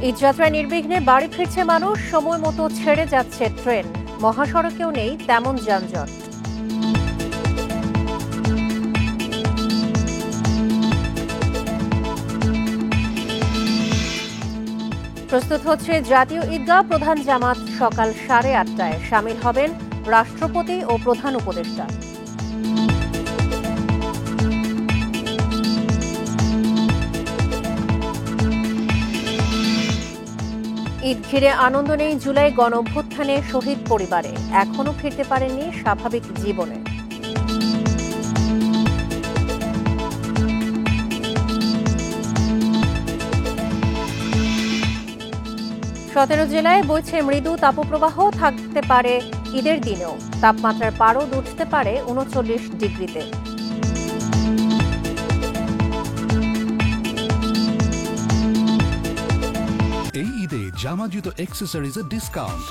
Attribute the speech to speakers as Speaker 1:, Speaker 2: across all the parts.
Speaker 1: ঈদযাত্রায় নির্বিঘ্নে বাড়ি ফিরছে মানুষ, সময় মতো ছেড়ে যাচ্ছে ট্রেন, মহাসড়কেও নেই তেমন যানজট। প্রস্তুত হচ্ছে জাতীয় ঈদগাহ, প্রধান জামাত সকাল 8:30টায়। সামিল হবেন রাষ্ট্রপতি ও প্রধান উপদেষ্টা। ঈদ ঘিরে আনন্দ নেই জুলাই গণঅভ্যুত্থানে শহীদ পরিবারে, এখনো ফিরতে পারেননি স্বাভাবিক জীবনে। সতেরো জেলায় বইছে মৃদু তাপপ্রবাহ, থাকতে পারে ঈদের দিনেও। তাপমাত্রার পারদ উঠতে পারে 39 ডিগ্রিতে।
Speaker 2: এই ঈদে জামা জুতো অ্যাক্সেসরিজের ডিসকাউন্ট।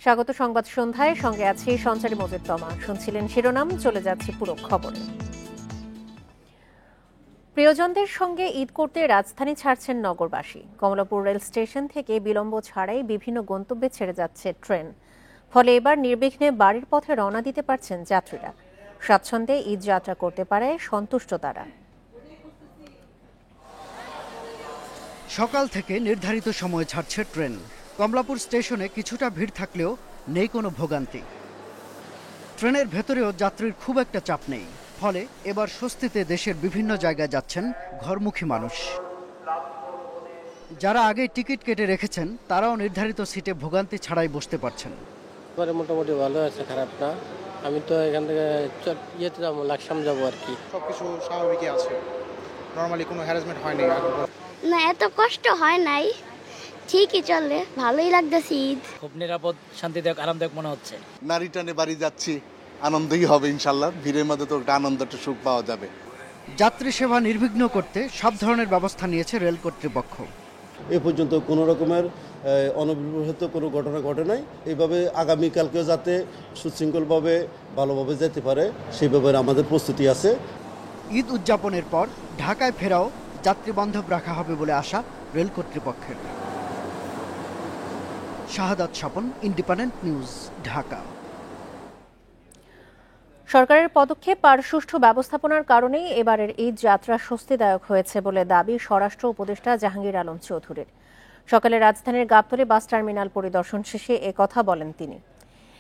Speaker 1: স্বাগত সংবাদ সন্ধ্যায়, সঙ্গে আছি সঞ্চারী মজিদ তমা। শুনছিলেন শিরোনাম, চলে যাচ্ছে পুরো খবরে। প্রিয়জনদের সঙ্গে ঈদ করতে রাজধানী ছাড়ছেন নগরবাসী। কমলাপুর রেল স্টেশন থেকে বিলম্ব ছাড়াই বিভিন্ন গন্তব্যে ছেড়ে যাচ্ছে ট্রেন। ফলে এবার নির্বিঘ্নে বাড়ির পথে রওনা দিতে পারছেন যাত্রীরা। স্বাচ্ছন্দ্যে ঈদ যাত্রা করতে পারে সন্তুষ্ট তারা।
Speaker 3: সকাল থেকে নির্ধারিত সময়ে ছাড়ছে ট্রেন। কমলাপুর স্টেশনে কিছুটা ভিড় থাকলেও নেই কোনো ভোগান্তি। ট্রেনের ভেতরেও যাত্রীর খুব একটা চাপ নেই। ফলে এবার স্বস্তিতে দেশের বিভিন্ন জায়গায় যাচ্ছেন ঘরমুখী মানুষ। যারা আগে টিকিট কেটে রেখেছেন তারাও নির্ধারিত সিটে ভোগান্তি ছাড়াই বসতে পারছেন।
Speaker 4: মোটামুটি ভালো আছে, খারাপ না। আমি তো এখান থেকে ইয়েতে যাবো, লাকসাম যাবো আর কি।
Speaker 5: সবকিছু স্বাভাবিকই আছে, নর্মালি কোনো হ্যারাসমেন্ট হয়নি।
Speaker 6: না, এত কষ্ট হয় নাই, ঠিকই চলে, ভালোই লাগতেছে। ঈদ
Speaker 7: খুব নিরাপদ, শান্তিদায়ক, আরামদায়ক মনে হচ্ছে।
Speaker 8: নারী টানে বাড়ি যাচ্ছি, আনন্দই হবে ইনশাল্লাহ। ভিড়ের মধ্যে তো একটা আনন্দ, একটা সুখ পাওয়া যাবে।
Speaker 3: যাত্রী সেবা নির্বিঘ্ন করতে সব ধরনের ব্যবস্থা নিয়েছে রেল কর্তৃপক্ষ।
Speaker 9: এ পর্যন্ত কোনো রকমের অনভিপ্রেত কোনো ঘটনা ঘটে নাই। এইভাবে আগামীকালকেও যাতে সুশৃঙ্খলভাবে ভালোভাবে যেতে পারে সেই ব্যাপারে আমাদের প্রস্তুতি আছে।
Speaker 3: ঈদ উদযাপনের পর ঢাকায় ফেরাও যাত্রী বান্ধব রাখা হবে বলে আশা রেল কর্তৃপক্ষের। শাহাদাত স্বপন, ইন্ডিপেন্ডেন্ট নিউজ, ঢাকা।
Speaker 1: সরকারের পদক্ষেপ আর সুষ্ঠু ব্যবস্থাপনার কারণেই এবারের ঈদ যাত্রা স্বস্তিদায়ক হয়েছে বলে দাবি স্বরাষ্ট্র উপদেষ্টা জাহাঙ্গীর আলম চৌধুরীর। সকালে রাজধানীর গাবতলী বাস টার্মিনাল পরিদর্শন শেষে একথা বলেন তিনি।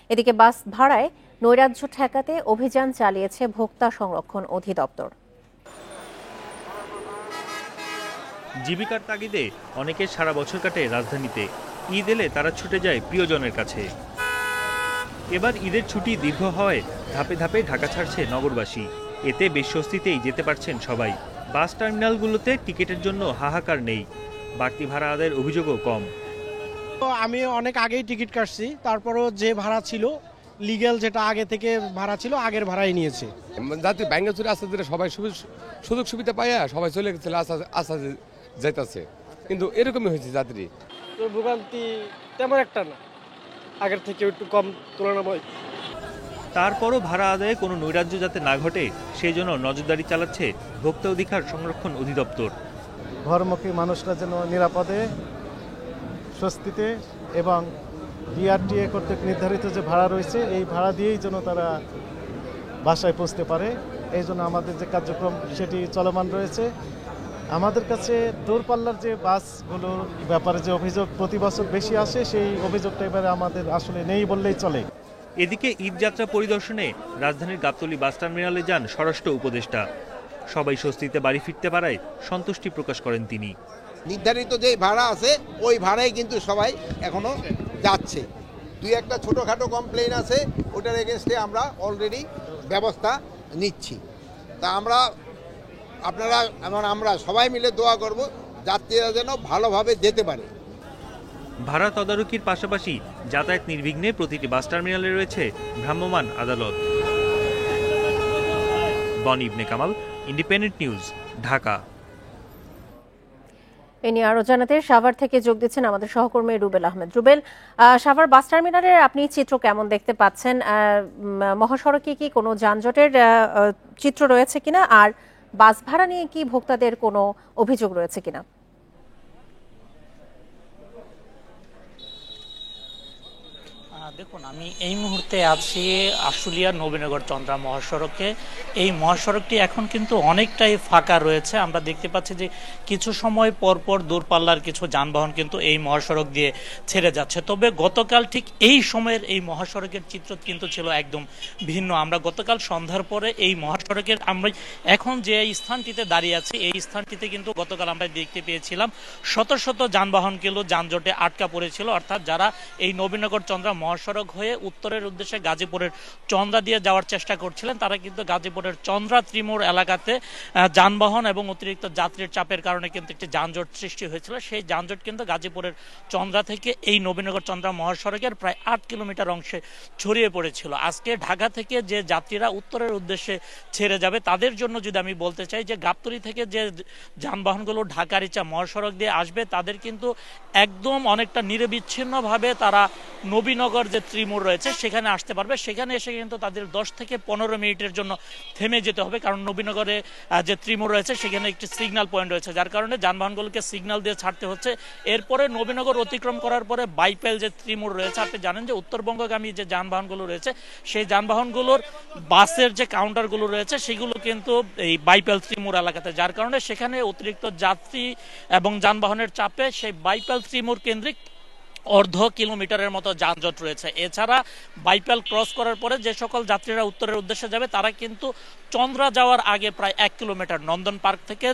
Speaker 1: এদিকে বাস ভাড়ায় নৈরাজ্য ঠেকাতে অভিযান চালিয়েছে ভোক্তা সংরক্ষণ অধিদপ্তর।
Speaker 10: জীবিকার তাগিদে অনেকে সারা বছর কাটে রাজধানীতে। ঈদ এলে তারা ছুটে যায় প্রিয়জনের কাছে। এবার ঈদের ছুটি দীর্ঘ হওয়ায় ধাপে ধাপে ঢাকা ছাড়ছে নগরবাসী। এতে বেশ স্বস্তিতেই যেতে পারছেন সবাই। বাস টার্মিনালগুলোতে টিকিটের জন্য হাহাকার নেই, বাড়তি ভাড়া আদায়ের অভিযোগও কম।
Speaker 11: আমি অনেক আগেই টিকিট কাটছি, তারপরও যে ভাড়া ছিল লিগ্যাল, যেটা আগে থেকে ভাড়া ছিল আগের ভাড়াই নিয়েছে।
Speaker 12: যাতে ব্যাঙ্গে চলে আস্তে ধীরে সবাই সুযোগ সুবিধা পাইয়া সবাই চলে গেছিল, আস্তে যাইতেছে। কিন্তু এরকমই হয়েছে যাত্রী।
Speaker 11: ভোগান্তি তেমন একটা না, আগের থেকে একটু কম তুলনামূলক।
Speaker 10: তারপরও ভাড়া আদায়ে কোনো নৈরাজ্য যাতে না ঘটে সেই জন্য নজরদারি চালাচ্ছে ভোক্তা অধিকার সংরক্ষণ অধিদপ্তর।
Speaker 13: ঘরমুখী মানুষরা যেন নিরাপদে, স্বস্তিতে এবং বিআরটিএ কর্তৃক নির্ধারিত যে ভাড়া রয়েছে এই ভাড়া দিয়েই যেন তারা বাসায় পৌঁছতে পারে, এই জন্য আমাদের যে কার্যক্রম সেটি চলমান রয়েছে। আমাদের কাছে দূরপাল্লার যে বাসগুলোর ব্যাপারে যে অভিযোগ প্রতি বছর বেশি আসে, সেই অভিযোগটা এবারে আমাদের আসলে নেই বললেই চলে।
Speaker 10: এদিকে ঈদ যাত্রা পরিদর্শনে রাজধানীর গাবতলী বাস টার্মিনালে যান স্বরাষ্ট্র উপদেষ্টা। সবাই স্বস্তিতে বাড়ি ফিরতে পারায় সন্তুষ্টি প্রকাশ করেন তিনি।
Speaker 14: নির্ধারিত যে ভাড়া আছে ওই ভাড়াই কিন্তু সবাই এখনো যাচ্ছে। দুই একটা ছোটোখাটো কমপ্লেইন আছে, ওটার এগেনস্টে আমরা অলরেডি ব্যবস্থা নিচ্ছি। তা আমরা সবাই মিলে দোয়া করব যাত্রীরা যেন ভালোভাবে যেতে পারে।
Speaker 10: ভাড়া তদারকির পাশাপাশি যাতায়াত নির্বিঘ্নে প্রতিটি বাস টার্মিনালে রয়েছে ভ্রাম্যমাণ আদালত। বনি ইবনে কামাল, ইন্ডিপেন্ডেন্ট নিউজ, ঢাকা।
Speaker 1: এ নিয়ে আরো জানাতে সাভার থেকে যোগ দিচ্ছেন আমাদের সহকর্মী রুবেল আহমেদ। রুবেল, সাভার বাস টার্মিনালের আপনি চিত্র কেমন দেখতে পাচ্ছেন? মহাসড়কে কি কোনো যানজটের চিত্র রয়েছে কিনা, আর বাস ভাড়া নিয়ে কি ভোক্তাদের কোনো অভিযোগ রয়েছে কিনা?
Speaker 7: দেখুন, আমি এই মুহূর্তে আছি আশুলিয়া নবীনগর চন্দ্রা মহাসড়কে। এই মহাসড়কটি এখন কিন্তু অনেকটাই ফাঁকা রয়েছে। আমরা দেখতে পাচ্ছি যে কিছু সময় পর পর দূরপাল্লার কিছু যানবাহন কিন্তু এই মহাসড়ক দিয়ে ছেড়ে যাচ্ছে। তবে গতকাল ঠিক এই সময়ের এই মহাসড়কের চিত্র কিন্তু ছিল একদম ভিন্ন। আমরা গতকাল সন্ধ্যার পরে এই মহাসড়কের আমরা এখন যে স্থানটিতে দাঁড়িয়ে আছি এই স্থানটিতে কিন্তু গতকাল আমরা দেখতে পেয়েছিলাম শত শত যানবাহনগুলো যানজটে আটকা পড়েছিল। অর্থাৎ যারা এই নবীনগর চন্দ্রা মহাসড়ক হয়ে উত্তরের উদ্দেশ্যে গাজীপুরের চন্দ্রা দিয়ে যাওয়ার চেষ্টা করছিলেন, তারা কিন্তু গাজীপুরের চন্দ্রা ত্রিমোড় এলাকাতে যানবাহন এবং অতিরিক্ত যাত্রীর চাপের কারণে কিন্তু একটি যানজট সৃষ্টি হয়েছিল। সেই যানজট কিন্তু গাজীপুরের চন্দ্রা থেকে এই নবীনগর চন্দ্রা মহাসড়কের প্রায় 8 কিলোমিটার অংশে ছড়িয়ে পড়েছিল। আজকে ঢাকা থেকে যে যাত্রীরা উত্তরের উদ্দেশ্যে ছেড়ে যাবে তাদের জন্য যদি আমি বলতে চাই যে গাবতলী থেকে যে যানবাহনগুলো ঢাকার ইচ্ছা মহাসড়ক দিয়ে আসবে তাদের কিন্তু একদম অনেকটা নিরবিচ্ছিন্নভাবে তারা নবীনগর যে ত্রিমোড় রয়েছে সেখানে আসতে পারবে। সেখানে এসে কিন্তু তাদের 10 থেকে 15 মিনিটের জন্য থেমে যেতে হবে, কারণ নবীনগরে যে ত্রিমোড় রয়েছে সেখানে একটি সিগন্যাল পয়েন্ট রয়েছে, যার কারণে যানবাহনগুলোকে সিগন্যাল দিয়ে ছাড়তে হচ্ছে। এরপরে নবীনগর অতিক্রম করার পরে বাইপেল যে ত্রিমোড় রয়েছে, আপনি জানেন যে উত্তরবঙ্গগামী যে যানবাহনগুলো রয়েছে সেই যানবাহনগুলোর বাসের যে কাউন্টারগুলো রয়েছে সেগুলো কিন্তু এই বাইপেল ত্রিমোড় এলাকাতে, যার কারণে সেখানে অতিরিক্ত যাত্রী এবং যানবাহনের চাপে সেই বাইপেল ত্রিমোড় কেন্দ্রিক 1/2 কিলোমিটারের মতো যানজট রয়েছে। এছাড়া বাইপাল ক্রস করার পরে যে সকল যাত্রীরা উত্তরের উদ্দেশ্যে যাবে তারা কিন্তু চন্দ্রা যাওয়ার আগে প্রায় 1 কিলোমিটার নন্দন পার্ক থেকে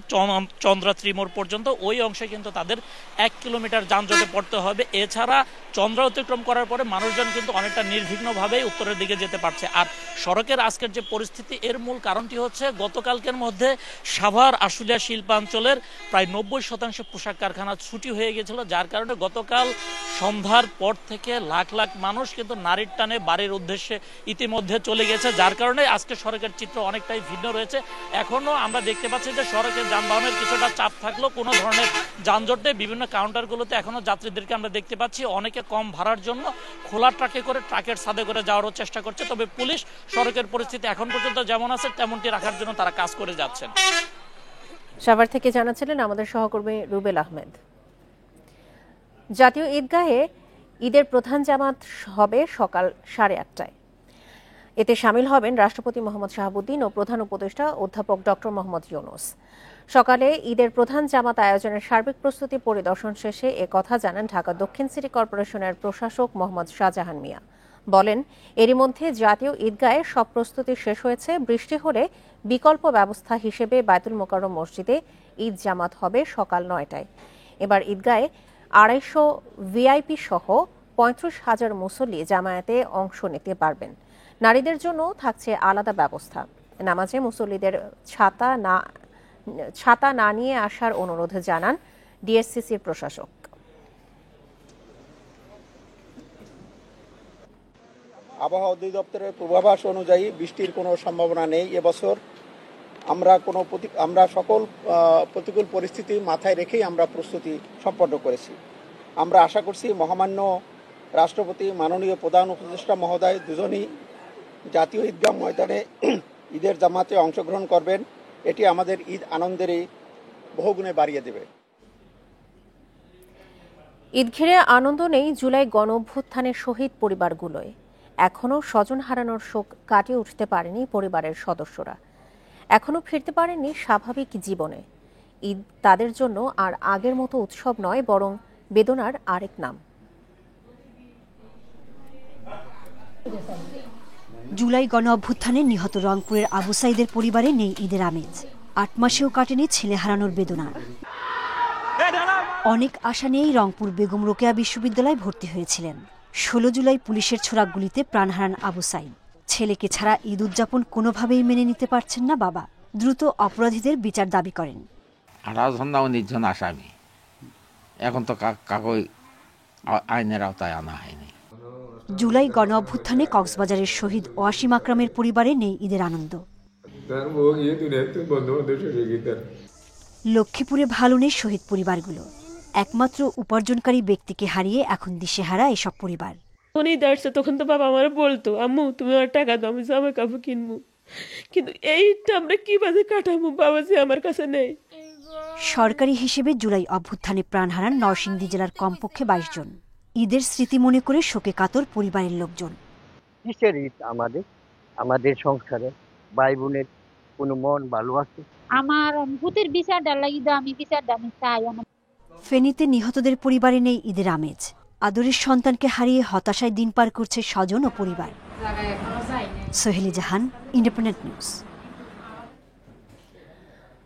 Speaker 7: চন্দ্রা ত্রিমোড় পর্যন্ত ওই অংশে কিন্তু তাদের 1 কিলোমিটার যানজটে পড়তে হবে। এছাড়া চন্দ্রা অতিক্রম করার পরে মানুষজন কিন্তু অনেকটা নির্বিঘ্নভাবেই উত্তরের দিকে যেতে পারছে। আর সড়কের আজকের যে পরিস্থিতি এর মূল কারণটি হচ্ছে গতকালকের মধ্যে সাভার আশুলিয়া শিল্পাঞ্চলের প্রায় 90% পোশাক কারখানা ছুটি হয়ে গেছিল, যার কারণে গতকাল সন্ধ্যার পর থেকে লাখ লাখ মানুষ কিন্তু নারীর টানে বাড়ির উদ্দেশ্যে ইতিমধ্যে চলে গেছে, যার কারণে আজকে সড়কের চিত্র অনেকটাই ভিন্ন রয়েছে। এখনো আমরা দেখতে পাচ্ছি যে সড়কের যানবাহনের কিছুটা চাপ থাকলেও কোনো ধরনের যানজটে বিভিন্ন কাউন্টারগুলোতে এখনো যাত্রীদেরকে আমরা দেখতে পাচ্ছি অনেকে কম ভাড়ার জন্য খোলা ট্রাকে করে ট্রাকের ছাদে করে যাওয়ারও চেষ্টা করছে। তবে পুলিশ সড়কের পরিস্থিতি এখন পর্যন্ত যেমন আছে তেমনটি রাখার জন্য তারা কাজ করে যাচ্ছেন।
Speaker 1: সাভার থেকে জানাচ্ছিলেন আমাদের সহকর্মী রুবেল আহমেদ। জাতীয় ঈদগাহে ঈদের প্রধান জামাত হবে সকাল 8:30টায়। এতে শামিল হবেন রাষ্ট্রপতি মোহাম্মদ শাহাবুদ্দিন ও প্রধান উপদেষ্টা অধ্যাপক ডক্টর মোহাম্মদ ইউনূস। সকালে ঈদের প্রধান জামাত আয়োজনের সার্বিক প্রস্তুতি পরিদর্শন শেষে একথা জানান ঢাকা দক্ষিণ সিটি কর্পোরেশনের প্রশাসক মোহাম্মদ শাহজাহান মিয়া। বলেন, এরই মধ্যে জাতীয় ঈদগাহে সব প্রস্তুতি শেষ হয়েছে। বৃষ্টি হলে বিকল্প ব্যবস্থা হিসেবে বায়তুল মোকাররম মসজিদে ঈদ জামাত হবে সকাল 9টায়। এবার ঈদগাহে 250 ভিআইপি সহ 35,000 মুসল্লি জামায়াতে অংশ নিতে পারবেন। নারীদের জন্য থাকছে আলাদা ব্যবস্থা। নামাজে মুসল্লিদের ছাতা না নিয়ে আসার অনুরোধ জানান ডিএসসিসির প্রশাসক।
Speaker 15: আবহাওয়া অধিদপ্তরের পূর্বাভাস অনুযায়ী বৃষ্টির কোনো সম্ভাবনা নেই এবছর। আমরা সকল প্রতিকূল পরিস্থিতি মাথায় রেখেই আমরা প্রস্তুতি সম্পন্ন করেছি। আমরা আশা করছি মহামান্য রাষ্ট্রপতি, মাননীয় প্রধান উপদেষ্টা মহোদয় দুজনই জাতীয় ঈদগাহ ময়দানে ঈদের জামাতে অংশগ্রহণ করবেন। এটি আমাদের ঈদ আনন্দেরই বহুগুণে বাড়িয়ে দেবে।
Speaker 1: ঈদ ঘিরে আনন্দ নেই জুলাই গণঅভ্যুত্থানের শহীদ পরিবারগুলোয়। এখনও স্বজন হারানোর শোক কাটিয়ে উঠতে পারেনি পরিবারের সদস্যরা, এখনও ফিরতে পারেননি স্বাভাবিক জীবনে। ঈদ তাদের জন্য আর আগের মতো উৎসব নয়, বরং বেদনার আরেক নাম।
Speaker 16: জুলাই গণঅভ্যুত্থানে নিহত রংপুরের আবু সাইদের পরিবারে নেই ঈদের আমেজ। 8 মাসেও কাটেনি ছেলে হারানোর বেদনা। অনেক আশা নিয়েই রংপুর বেগম রোকেয়া বিশ্ববিদ্যালয়ে ভর্তি হয়েছিলেন। 16 জুলাই পুলিশের ছোড়া গুলিতে প্রাণ হারান আবু সাইদ। ছেলেকে ছাড়া ঈদ উদযাপন কোনোভাবেই মেনে নিতে পারছেন না বাবা। দ্রুত অপরাধীদের বিচার দাবি করেন।
Speaker 17: 18 জন না 19 জন আসামি, এখন তো কাকই আইনের আওতায় আনা হয়নি।
Speaker 16: জুলাই গণঅভ্যুত্থানে কক্সবাজারের শহীদ ওয়াসিম আকরামের পরিবারে নেই ঈদের আনন্দ। লক্ষ্মীপুরে ভালো নেই শহীদ পরিবারগুলো। একমাত্র উপার্জনকারী ব্যক্তিকে হারিয়ে এখন দিশেহারা এসব পরিবার।
Speaker 18: উনি আসছে তখন তো বাবা আমার বলতো, আম্মু তুমি আমার টাকা দাও, আমি জামা কাপড় কিনবো। কিন্তু এইটা আমরা কিভাবে কাটাবো বাবাজি আমার কাছে নেই।
Speaker 16: সরকারি হিসেবে জুলাই অভ্যুত্থানে প্রাণ হারান নরসিংদী জেলার কমপক্ষে 22 জন। ঈদের স্মৃতি মনে করে শোকে কাতর পরিবারের লোকজন।
Speaker 19: কিসের ঈদ আমাদের সংসারে ভাই বোনের কোনো মন ভালো আছে?
Speaker 20: আমার ভূতের বিচারটা লাগিয়ে দাও, আমি বিচারটা আমি চাই।
Speaker 16: ফেনীতে নিহতদের পরিবারে নেই ঈদের আমেজ। আদরের সন্তানকে হারিয়ে হতাশায় দিন পার করছে স্বজন ও পরিবার। সোহেলি জাহান, ইন্ডিপেন্ডেন্ট নিউজ।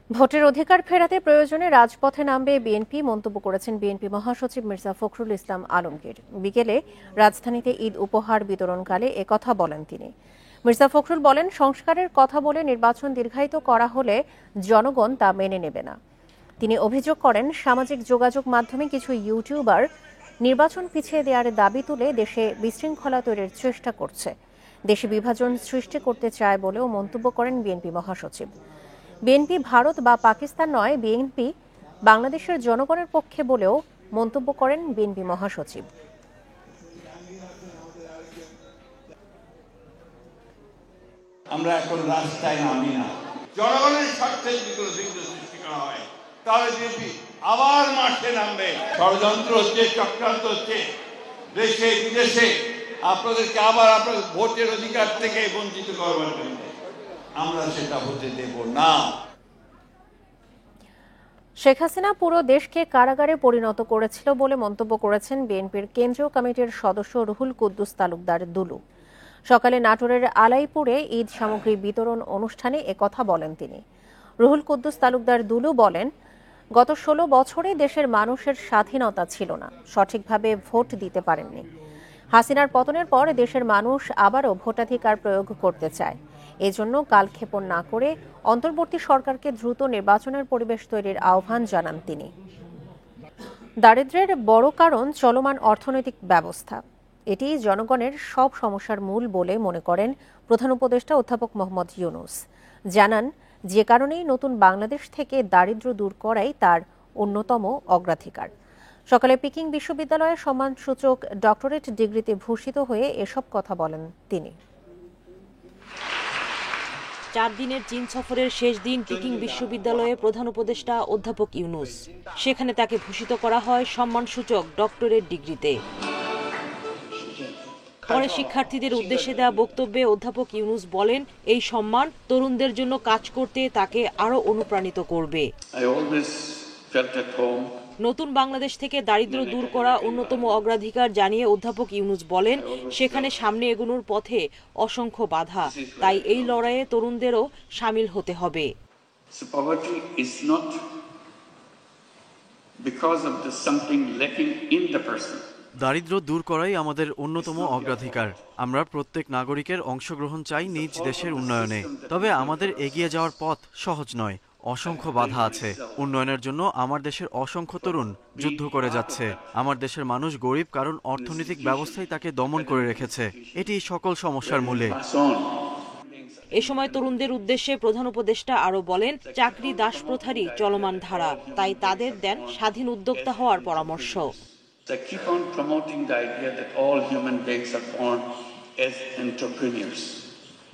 Speaker 1: ভোটের অধিকার ফেরাতে প্রয়োজনে রাজপথে নামবে বিএনপি মন্তব্য করেছেন বিএনপি মহাসচিব মির্জা ফখরুল ইসলাম আলমগীর। বিকেলে রাজধানীতে ঈদ উপহার বিতরণকালে একথা বলেন তিনি। মির্জা ফখরুল বলেন, সংস্কারের কথা বলে নির্বাচন দীর্ঘায়িত করা হলে জনগণ তা মেনে নেবে না। তিনি অভিযোগ করেন, সামাজিক যোগাযোগ মাধ্যমে কিছু ইউটিউবার নির্বাচন পিছিয়ে দেওয়ার দাবি তুলে দেশে বিশৃঙ্খলা তৈরির চেষ্টা করছে, দেশে বিভাজন সৃষ্টি করতে চায় বলেও মন্তব্য করেন বিএনপি মহাসচিব। বিএনপি ভারত বা পাকিস্তান নয়, বিএনপি বাংলাদেশের জনগণের পক্ষে বলেও মন্তব্য করেন বিএনপি মহাসচিব।
Speaker 21: আমরা এখন রাস্তায় নামি না, জনগণের স্বার্থে যদি কোনো বিঘ্ন সৃষ্টি করা হয় তাহলে বিএনপি আবার মাঠে নামবে। ষড়যন্ত্র হচ্ছে, চক্রান্ত হচ্ছে দেশে বিদেশে আপনাদেরকে আবার আপনাদের ভোটের অধিকার থেকে বঞ্চিত করবার জন্য। আমরা সেটা হতে দেব না।
Speaker 1: শেখ হাসিনা পুরো দেশকে কারাগারে পরিণত করেছিল বলে মন্তব্য করেছেন বিএনপির কেন্দ্রীয় কমিটির সদস্য রুহুল কুদ্দুস তালুকদার দুলু। সকালে নাটোরের আলাইপুরে ঈদ সামগ্রী বিতরণ অনুষ্ঠানে একথা বলেন তিনি। রুহুল কুদ্দুস তালুকদার দুলু বলেন, গত 16 বছরে দেশের মানুষের স্বাধীনতা ছিল না, সঠিকভাবে ভোট দিতে পারেননি। হাসিনার পতনের পর দেশের মানুষ আবারও ভোটাধিকার প্রয়োগ করতে চায়। এজন্য কালক্ষেপণ না করে অন্তর্বর্তী সরকারকে দ্রুত নির্বাচনের পরিবেশ তৈরির আহ্বান জানান তিনি। দারিদ্র্যের বড় কারণ চলমান অর্থনৈতিক ব্যবস্থা। এটি জনগণের সব সমস্যার মূল বলে মনে করেন প্রধান উপদেষ্টা অধ্যাপক মোহাম্মদ ইউনূস। জানান, যে কারণেই নতুন বাংলাদেশ থেকে দারিদ্র্য দূর করাই তার অন্যতম অগ্রাধিকার। সকালে পিকিং বিশ্ববিদ্যালয়ে সম্মানসূচক ডক্টরেট ডিগ্রিতে ভূষিত হয়ে এসব কথা বলেন তিনি।
Speaker 22: 4 দিনের চীন সফরের শেষ দিন পিকিং বিশ্ববিদ্যালয়ে প্রধান উপদেষ্টা অধ্যাপক ইউনূস। সেখানে তাকে ভূষিত করা হয় সম্মানসূচক ডক্টরেট ডিগ্রিতে। পরে শিক্ষার্থীদের উদ্দেশ্যে দেওয়া বক্তব্যে অধ্যাপক ইউনূস বলেন, এই সম্মান তরুণদের জন্য কাজ করতে তাকে আরো অনুপ্রাণিত করবে। নতুন বাংলাদেশ থেকে দারিদ্র্য দূর করা অন্যতম অগ্রাধিকার জানিয়ে অধ্যাপক ইউনূস বলেন, সেখানে সামনে এগোনোর পথে অসংখ্য বাধা, তাই এই লড়াইয়ে তরুণদেরও সামিল হতে হবে।
Speaker 23: দারিদ্র্য দূর করাই আমাদের অন্যতম অগ্রাধিকার। আমরা প্রত্যেক নাগরিকের অংশগ্রহণ চাই নিজ দেশের উন্নয়নে। তবে আমাদের এগিয়ে যাওয়ার পথ সহজ নয়, অসংখ্য বাধা আছে। উন্নয়নের জন্য আমার দেশের অসংখ্য তরুণ যুদ্ধ করে যাচ্ছে। আমার দেশের মানুষ গরিব কারণ অর্থনৈতিক ব্যবস্থাই তাকে দমন করে রেখেছে। এটি সকল সমস্যার মূলে।
Speaker 22: এ সময় তরুণদের উদ্দেশ্যে প্রধান উপদেষ্টা আরো বলেন, চাকরি দাসপ্রথারই চলমান ধারা, তাই তাদের দেন স্বাধীন উদ্যোক্তা হওয়ার পরামর্শ।
Speaker 24: They keep on promoting the idea that all human beings are born as entrepreneurs.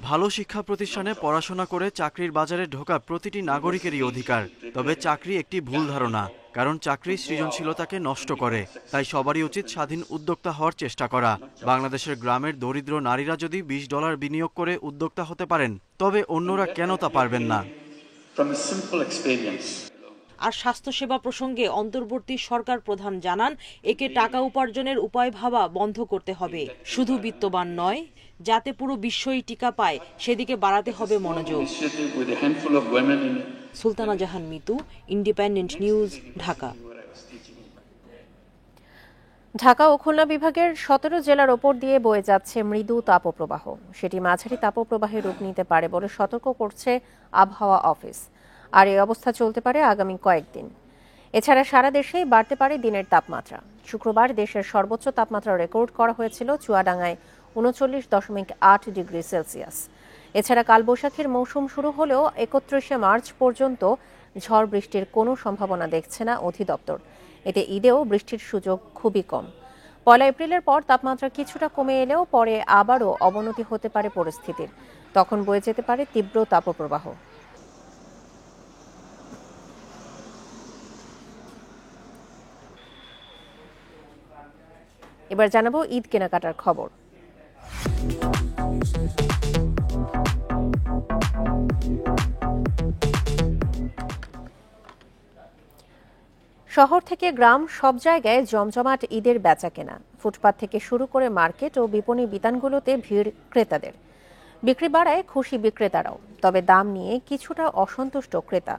Speaker 23: ভালো শিক্ষা প্রতিষ্ঠানে পড়াশোনা করে চাকরির বাজারে ঢোকা প্রতিটি নাগরিকেরই অধিকার। তবে চাকরি একটি ভুল ধারণা, কারণ চাকরি সৃজনশীলতাকে নষ্ট করে। তাই সবারই উচিত স্বাধীন উদ্যোক্তা হওয়ার চেষ্টা করা। বাংলাদেশের গ্রামের দরিদ্র নারীরা যদি $20 বিনিয়োগ করে উদ্যোক্তা হতে পারেন, তবে অন্যরা কেন তা পারবেন না?
Speaker 22: আর স্বাস্থ্যসেবা প্রসঙ্গে অন্তর্বর্তী সরকার প্রধান জানান, একে টাকা উপার্জনের উপায় ভাবা বন্ধ করতে হবে। শুধু বিত্তবান নয়, যাতে পুরো বিশ্বই টিকা পায় সেদিকে বাড়াতে হবে মনোযোগ। সুলতানা জাহান মিতু, ইন্ডিপেন্ডেন্ট নিউজ, ঢাকা।
Speaker 1: ঢাকা ও খুলনা বিভাগের 17 জেলার ওপর দিয়ে বয়ে যাচ্ছে মৃদু তাপপ্রবাহ। সেটি মাঝারি তাপপ্রবাহে রূপ নিতে পারে বলে সতর্ক করছে আবহাওয়া অফিস। আর এই অবস্থা চলতে পারে আগামী কয়েকদিন। এছাড়া সারা দেশেই বাড়তে পারে দিনের তাপমাত্রা। শুক্রবার দেশের সর্বোচ্চ তাপমাত্রা রেকর্ড করা হয়েছিল চুয়াডাঙ্গায় 39.8 ডিগ্রি সেলসিয়াস। এছাড়া কালবৈশাখীর মৌসুম শুরু হলেও 31শে মার্চ পর্যন্ত ঝড় বৃষ্টির কোনো সম্ভাবনা দেখছে না অধিদপ্তর। এতে ঈদেও বৃষ্টির সুযোগ খুবই কম। 1 এপ্রিলের পর তাপমাত্রা কিছুটা কমে এলেও পরে আবারও অবনতি হতে পারে পরিস্থিতির। তখন বয়ে যেতে পারে তীব্র তাপপ্রবাহ। এবার জানাবো ঈদ কেনাকাটার খবর। শহর থেকে গ্রাম সব জায়গায় জমজমাট ঈদের বেচাকেনা। ফুটপাত থেকে শুরু করে মার্কেট ও বিপণী বিতানগুলোতে ভিড় ক্রেতাদের। বিক্রি বাড়ায় খুশি বিক্রেতারাও, তবে দাম নিয়ে কিছুটা অসন্তুষ্ট ক্রেতা।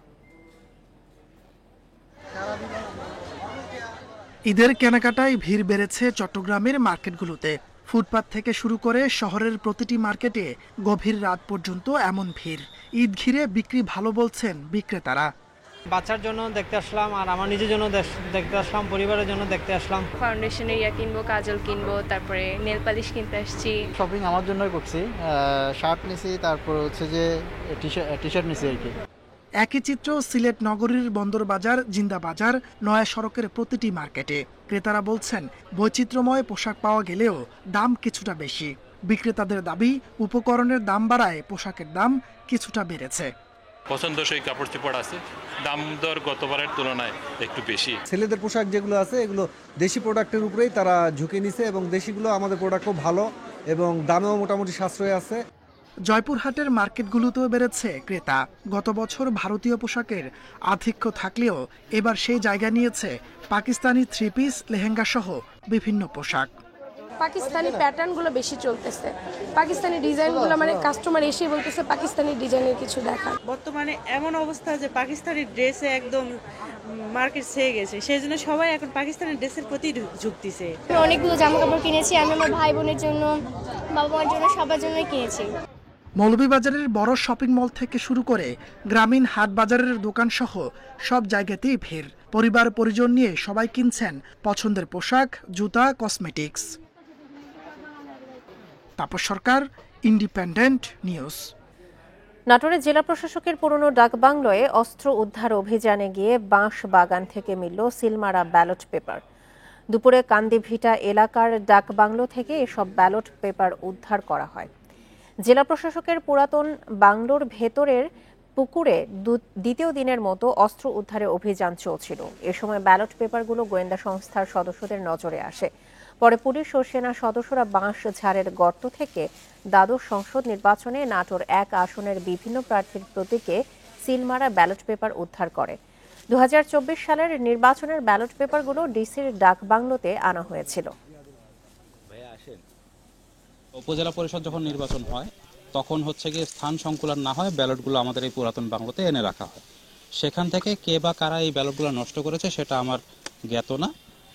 Speaker 2: ঈদের কেনাকাটায় ভিড় বেড়েছে চট্টগ্রামের মার্কেটগুলোতে। ফুটপাত থেকে শুরু করে শহরের প্রতিটি মার্কেটে গভীর রাত পর্যন্ত এমন ভিড়। ঈদ ঘিরে বিক্রি ভালো বলছেন বিক্রেতারা।
Speaker 4: বাচ্চার জন্য দেখতে আসলাম, আর আমার নিজের জন্য দেখতে আসলাম, পরিবারের জন্য দেখতে আসলাম।
Speaker 5: ফাউন্ডেশনের কিনবো, কাজল কিনবো, তারপরে নেল পালিশ কিনতে আসছি।
Speaker 6: শপিং আমার জন্যই করছি, শার্ট নিছি, তারপর হচ্ছে যে টি শার্ট নিছি আর কি।
Speaker 2: একই চিত্র সিলেট নগরীর বন্দর বাজার, জিন্দা বাজার, নয়া সড়কের প্রতিটি মার্কেটে। ক্রেতারা বলছেন বৈচিত্র্যময় পোশাক পাওয়া গেলেও দাম কিছুটা বেশি। বিক্রেতাদের দাবি, উপকরণের দাম বাড়ায় পোশাকের দাম কিছুটা বেড়েছে।
Speaker 25: পছন্দসই কাপড় চোপড় আছে, দাম দর গতবারের তুলনায় একটু বেশি।
Speaker 26: ছেলেদের পোশাক যেগুলো আছে এগুলো দেশি প্রোডাক্টের উপরেই তারা ঝুঁকে নিছে, এবং দেশিগুলো আমাদের প্রোডাক্ট খুব ভালো এবং দামেও মোটামুটি সাশ্রয় আছে।
Speaker 2: জয়পুরহাটের মার্কেটগুলোতেও বেড়েছে ক্রেতা। গত বছর ভারতীয় পোশাকের আধিক্য থাকলেও এবার সেই জায়গা নিয়েছে পাকিস্তানি থ্রি পিস, লেহেঙ্গা সহ বিভিন্ন পোশাক।
Speaker 27: পাকিস্তানি প্যাটার্নগুলো বেশি চলতেছে, পাকিস্তানি ডিজাইনগুলো মানে কাস্টমার এসে বলতেছে পাকিস্তানি ডিজাইনের কিছু দেখা।
Speaker 28: বর্তমানে এমন অবস্থা যে পাকিস্তানি ড্রেসে একদম মার্কেট ছেয়ে গেছে, সেই জন্য সবাই এখন পাকিস্তানি ড্রেসের প্রতি ঝুঁকতেছে।
Speaker 27: অনেকগুলো জামা কাপড় কিনেছি, আমি আমার ভাই বোনের জন্য, বাবা মার জন্য, সবার জন্যই কিনেছি।
Speaker 2: মৌলভীবাজারের বড় শপিং মল থেকে শুরু করে গ্রামীণ হাট বাজারের দোকান সহ সব জায়গাতেই ভিড়। পরিবার পরিজন নিয়ে সবাই কিনছেন পছন্দের পোশাক, জুতা, কসমেটিক্স। তাপস সরকার, ইন্ডিপেন্ডেন্ট নিউজ।
Speaker 1: নাটোরে জেলা প্রশাসকের পুরনো ডাকবাংলোয় অস্ত্র উদ্ধার অভিযানে গিয়ে বাঁশ বাগান থেকে মিলল সিলমারা ব্যালট পেপার। দুপুরে কান্দিভিটা এলাকার ডাকবাংলো থেকে এসব ব্যালট পেপার উদ্ধার করা হয়। জেলা প্রশাসকের পুরাতন বাংলোর ভেতরের পুকুরে দ্বিতীয় দিনের মতো অস্ত্র উদ্ধারে অভিযান চলছিল। এ সময় ব্যালট পেপারগুলো গোয়েন্দা সংস্থার সদস্যদের নজরে আসে। পরে পুলিশ ও সেনা সদস্যরা বাঁশ ঝাড়ের গর্ত থেকে দ্বাদশ সংসদ নির্বাচনে নাটোর 1 আসনের বিভিন্ন প্রার্থীর প্রতীকে সিলমারা ব্যালট পেপার উদ্ধার করে। 2024 সালের নির্বাচনের ব্যালট পেপারগুলো ডিসির ডাকবাংলোতে আনা হয়েছিল।
Speaker 29: উপজেলা পরিষদ যখন নির্বাচন হয় তখন হচ্ছে গিয়ে স্থান সংকুলন না হয়, ব্যালটগুলো আমাদের এই পুরাতন বাংলোতে এনে রাখা হয়। সেখান থেকে কে বা কারা এই ব্যালটগুলো নষ্ট করেছে সেটা আমার জ্ঞাত না।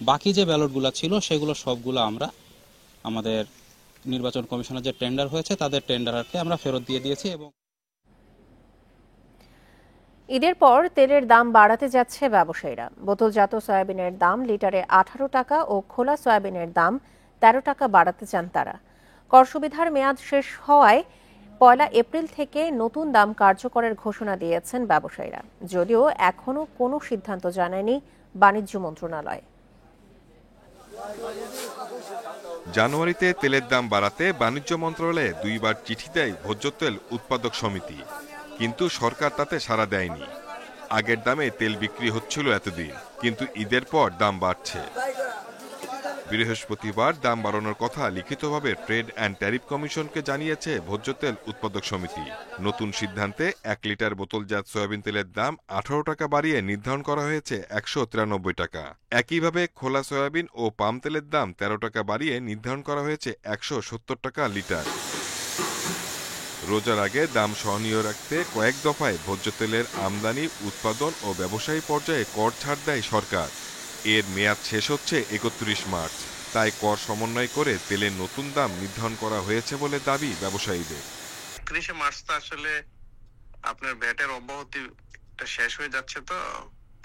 Speaker 29: বাকি যে ব্যালটগুলো ছিল সেগুলো সবগুলো আমরা আমাদের নির্বাচন কমিশনের যে টেন্ডার হয়েছে তাদের টেন্ডারকে আমরা ফেরত দিয়ে দিয়েছি। এবং
Speaker 1: ঈদের পর তেলের দাম বাড়াতে যাচ্ছে ব্যবসায়ীরা। বোতলজাত সয়াবিনের দাম লিটারে 18 টাকা ও খোলা সয়াবিনের দাম 13 টাকা বাড়াতে চান তারা। কর সুবিধার মেয়াদ শেষ হওয়ায় 1 এপ্রিল থেকে নতুন দাম কার্যকরের ঘোষণা দিয়েছেন ব্যবসায়ীরা, যদিও এখনও কোনো সিদ্ধান্ত জানায়নি বাণিজ্য মন্ত্রণালয়।
Speaker 30: জানুয়ারিতে তেলের দাম বাড়াতে বাণিজ্য মন্ত্রণালয়ে 2 বার চিঠি দেয় ভোজ্য তেল উৎপাদক সমিতি, কিন্তু সরকার তাতে সাড়া দেয়নি। আগের দামে তেল বিক্রি হচ্ছিল এতদিন, কিন্তু ঈদের পর দাম বাড়ছে। বৃহস্পতিবার দাম বাড়ানোর কথা লিখিতভাবে ট্রেড অ্যান্ড ট্যারিফ কমিশনকে জানিয়েছে ভোজ্য তেল উৎপাদক সমিতি। নতুন সিদ্ধান্তে 1 লিটার বোতলজাত সয়াবিন তেলের দাম 18 টাকা বাড়িয়ে নির্ধারণ করা হয়েছে 193 টাকা। একইভাবে খোলা সয়াবিন ও পাম তেলের দাম 13 টাকা বাড়িয়ে নির্ধারণ করা হয়েছে 170 টাকা লিটার। রোজার আগে দাম সহনীয় রাখতে কয়েক দফায় ভোজ্য তেলের আমদানি, উৎপাদন ও ব্যবসায়ী পর্যায়ে কর ছাড় দেয় সরকার। এর মেয়াদ শেষ হচ্ছে 31 মার্চ। তাই কর সমন্বয় করে তেলের নতুন দাম নির্ধারণ করা হয়েছে বলে দাবি ব্যবসায়ীদের।
Speaker 31: 31 মার্চ তো আসলে আপনার ভ্যাটের অব্যাহতিটা শেষ হয়ে যাচ্ছে, তো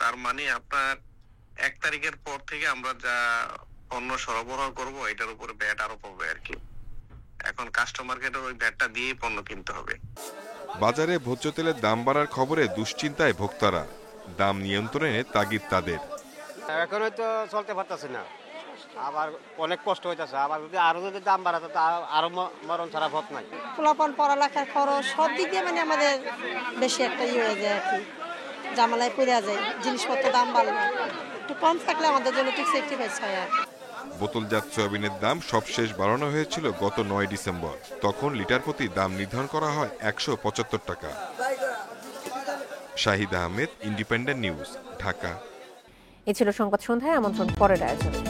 Speaker 31: তার মানে আপনার 1 তারিখের পর থেকে আমরা যা পণ্য সরবরাহ করব এটার উপরে ভ্যাট আরোপ হবে আর কি। এখন কাস্টমারকে ওই ভ্যাটটা দিয়েই পণ্য কিনতে হবে।
Speaker 30: বাজারে ভোজ্য তেলের দাম বাড়ার খবরে দুশ্চিন্তায় ভোক্তারা। দাম নিয়ন্ত্রণে তাগিদ তাদের।
Speaker 32: এখন হয়তো চলতে পারতেছে না,
Speaker 3: আবার অনেক কষ্ট হইতেছে, আবার যদি দাম বাড়াতে তো আরো মরণ ছাড়া পথ নাই।
Speaker 7: পোলাপান পড়ালেখার খরচ সব দিক দিয়ে আমাদের বেশি একটা হয়ে যায় আর কি, জামালায় পড়ে যায়, জিনিসপত্র দাম বাড়লে একটু কম থাকলে আমাদের জন্য ঠিক সেক্রিফাইস হয় আর।
Speaker 30: বোতলজাত সয়াবিনের দাম সবশেষ বাড়ানো হয়েছিল গত 9 ডিসেম্বর। তখন লিটার প্রতি দাম নির্ধারণ করা হয় 175 টাকা। Shahid Ahmed, Independent News, Dhaka.
Speaker 1: এ ছিল সংবাদ সন্ধ্যায়। আমন্ত্রণ পরের আয়োজনে।